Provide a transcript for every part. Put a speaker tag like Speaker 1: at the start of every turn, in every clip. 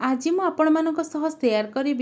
Speaker 1: आज मु आपणमानक सह शेयर करी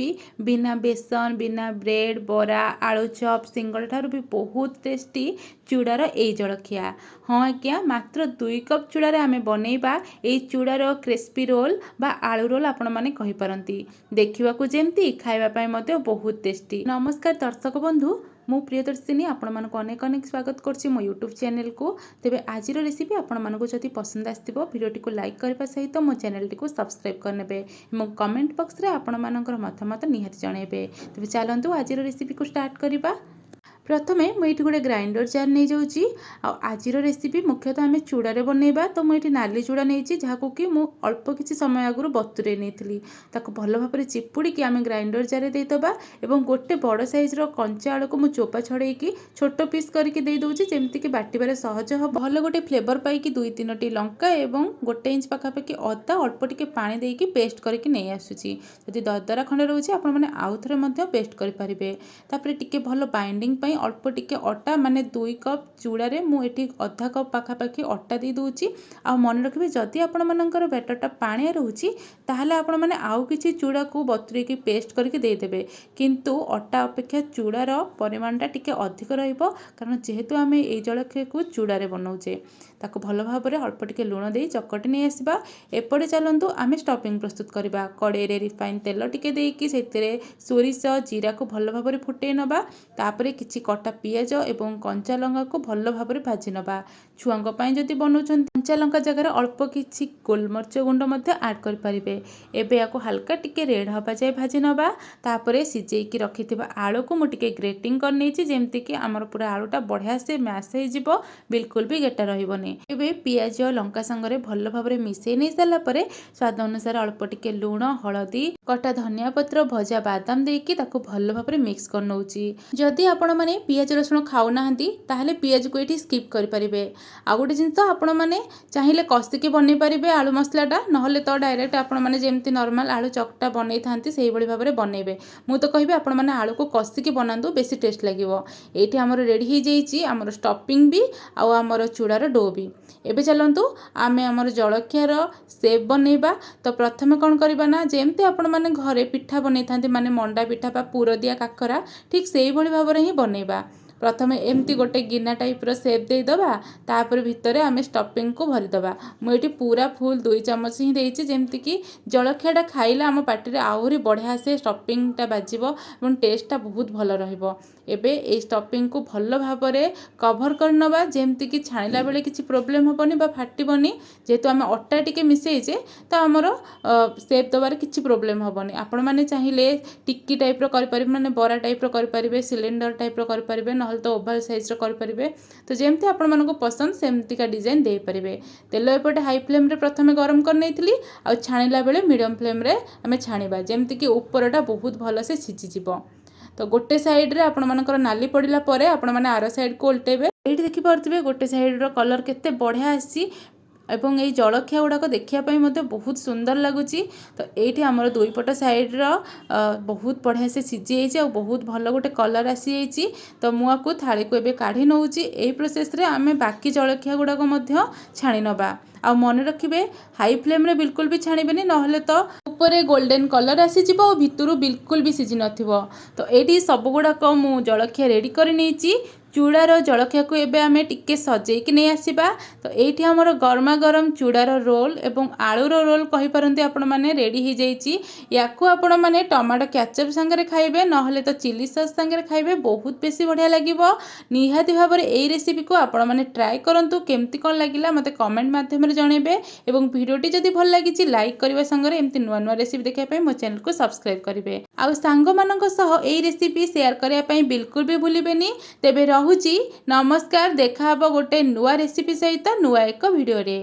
Speaker 1: बिना बेसन बिना ब्रेड बरा आलू चप सिंगड़ ठारू भी बहुत टेस्टी चूड़ार ए जलखिया। हाँ आज्ञा मात्र 2 कप चूड़ार आम बनैबा ये चूड़ार क्रिस्पी रोल बा आलू रोल आपण मैंने कहीपरती। देखा जमती खावाई बहुत टेस्टी। नमस्कार दर्शक बंधु मु प्रियदर्शिनी आपण मानक अनेक अनेक स्वागत करछि मो यूट्यूब चैनल को। तेबे आजिर रेसिपी आपण मानक जदि पसंद आसथिबो वीडियोटी को लाइक करबा सहित मो चैनल टी को सब्सक्राइब करनेबे एवं कमेंट बॉक्स रे आपण मानकर मतामत निहाती जणेबे। तेबे चलंतु आजिर रेसिपी को स्टार्ट करिबा। प्रथमे मुझे गोटे ग्राइंडर जार नहीं जाऊँगी। आज रेसिपी मुख्यतः आम चूड़ारे बनैबा तो मुझे नाली चूड़ा नहीं जहाँ कि मु अल्प किसी समय आगु बतुरे नहीं भल भाव में चिपुड़ी आम ग्राइंडर जार देदेबा और गोटे बड़ साइज कंचा आलू को मुझे चोपा छड़ेकी छोट पीस करके दे दूँगी जमीक बाटे सहज हम भल गोटे फ्लेवर पाई 2-3टी लंका और 1 इंच पाखापाखि अदा अल्प टिके पानी देकी पेस्ट करके नहीं आसूची। जदि दरदरा खंडे रोचे आपने आउ थे पेस्ट करेंगे। टिके भल बाइंडिंग अल्प टिके अटा माने 2 कप चूड़ारे मुझे अधा कप पाखापाखि अटा दे दूची। आ मन रखिए जदि आपण मानकर बैटरटा पाणिया रोचे ताहले आपण माने आउ किछि चूड़ा को बतुरेकी पेस्ट करके देदेबे किंतु अटा अपेक्षा चूड़ार परिमाणटा टिके अधिक रहिबो कारण जेहेतु आमे ए जलखिया को चूड़ारे बनाउचे। ताको भल भाव में अल्प टिके लुण दे चकटी नहीं आसबा। एपटे चलंतु आमे स्टफिंग प्रस्तुत करबा। कड़े रे रिफाइन तेल टिके देकी सेतिरे सोरिष जीरा को भल भाव में फुटे नबा। तापरे किछि कटा पियाज एवं कंचा लंका को भल भाव में भाजी नबा। छुआंक पई जदि बनाउछन कंचा लंका जगह अल्प किछि गोलमरिच गुंड मध्य ऐड कर परिबे। एबे याको हल्का टिके रेड हबा जाय भाजी नबा। तापरे सिजेकी रखिथिबा आलू को मु टिके ग्रेटिंग कर नेछि जेमति कि हमर पूरा आलूटा बढ़िया से मैश हे जिवो बिल्कुल भी गेटा रहिबोनी। एबे पियाज लंका संगरे भल भाव में मिसई नै साला परे स्वाद अनुसार अल्प टिके लूण हळदी कटा धनिया पत्र भजा बादाम देकी ताको भल भाव में मिक्स कर नउची। जदि आपण माने पियाज रसुण खाऊ नाहंती ताहले पियाज को एठी स्किप करि परिबे। आ गोटे जिंस आपण माने चाहिले कसिके बनै परिबे आलू मसलाटा नहले तो डायरेक्ट आपण माने जेमति नॉर्मल आलू चकटा बनै थांती सेही भली भाव में बनैबे। मु तो कहिबे आपण माने आलू को कसिके बनांदु बेसी टेस्ट लागिवो। एठी हमर रेडी हे जाईची हमर स्टफिंग भी आ हमर चूड़ार डो भी। एबे चलंतु आमे हमर जलखियार सेप बनैबा। तो प्रथमे कोन करबा ना जेमति आपण माने घरे पिठा बनै थांती माने मंडा पिठा बा पुर दिया काकरा ठीक सेही भली भाव में ही बनैबा। प्रथमे एमती गोटे गिना टाइप रो सेप दे दबा तापर भितरे आमे स्टफिंग को भरी दबा। मु एठी पूरा फुल 2 चम्मच ही देइछि जेमति कि जलखियाटा खाइला हम पाटिरे आहुरी बढ़िया से स्टफिंगटा बाजिबो और टेस्टटा बहुत भल रहिबो। एबे ए स्टफिंग को भल भाव में कभर कर नबा जेमति कि छाणिला बेले किछि प्रॉब्लम होबनी बा फाटिबनी। जेहेतु आमे अट्टा टिके मिसेइजे तो हमर सेप दबार किछि प्रॉब्लम होबनी। आपण माने चाहिले टिक्की टाइप रो करि परिबे माने बरा टाइप रो करि परिबे सिलिंडर टाइप रो करि परिबे नहल तो ओवल साइज रो करि परिबे। तो जेमति आपण मानको पसंद सेमति का डिजाइन दे परिबे। तेल एपटे हाई फ्लेम रे प्रथमे गरम कर नेइथिली आ छाणिला बेले मीडियम फ्लेम रे आमे छाणिबा जेमति कि ऊपरटा बहुत भल से सिझि जिवो। तो गोटे साइड रे आपण मानकर नाली पड़िला परे आपण माने आरो साइड को उल्टेबे। एठी देखि पारथिबे गोटे साइड रो कलर केते बढ़िया आसी एवं ये जलखिया गुड़ाक देखापी बहुत सुंदर लगुच। तो ये आमर 2 पट साइड बहुत बढ़िया से सीझी और बहुत भल गोटे कलर आसी जाइए। तो मुझे थाली को काढ़ी नौची। यही प्रोसेस रे आमे बाकी जलखिया गुड़ाक छाणी नबा। आ मन रखिए हाई फ्लेम रे बिल्कुल भी छाणीबेनी नहले तो ऊपर गोल्डन कलर आसीजिव और भितरू बिल्कुल भी सीझी नथिबो। तो ये सब गुड़ाक मु जलखिया रेडी कर नहीं चूड़ार जलखिया को एबे आमे टिके सजेकी नहीं आसीबा। तो एठी हमर गरमा गरम चूड़ार रोल एवं आलूर रोल कहि परंती आपण माने रेडी हो जाइए। याकू आपण माने टमाटो केचप संगे खाइबे नहले तो चिली सॉस संगे खाइबे बहुत बेसी बढ़िया लागिबो। निहाती भाव में एई रेसिपी को आपण माने ट्राई करंतु केमती कोन लागिला मते कमेंट माध्यम रे जणेबे एवं वीडियोटी जदि भल लागिछि लाइक करबा संगे एमती नुवा नुवा रेसिपी देखा पई मो चैनल को सब्सक्राइब करिवे। आ सांग मानक सह एई रेसिपी शेयर करिया पई बिल्कुल भी भूलिबेनी। तेबे नमस्कार देखा गोटे नुआ रेसिपी सहित नुआ एक वीडियो रे।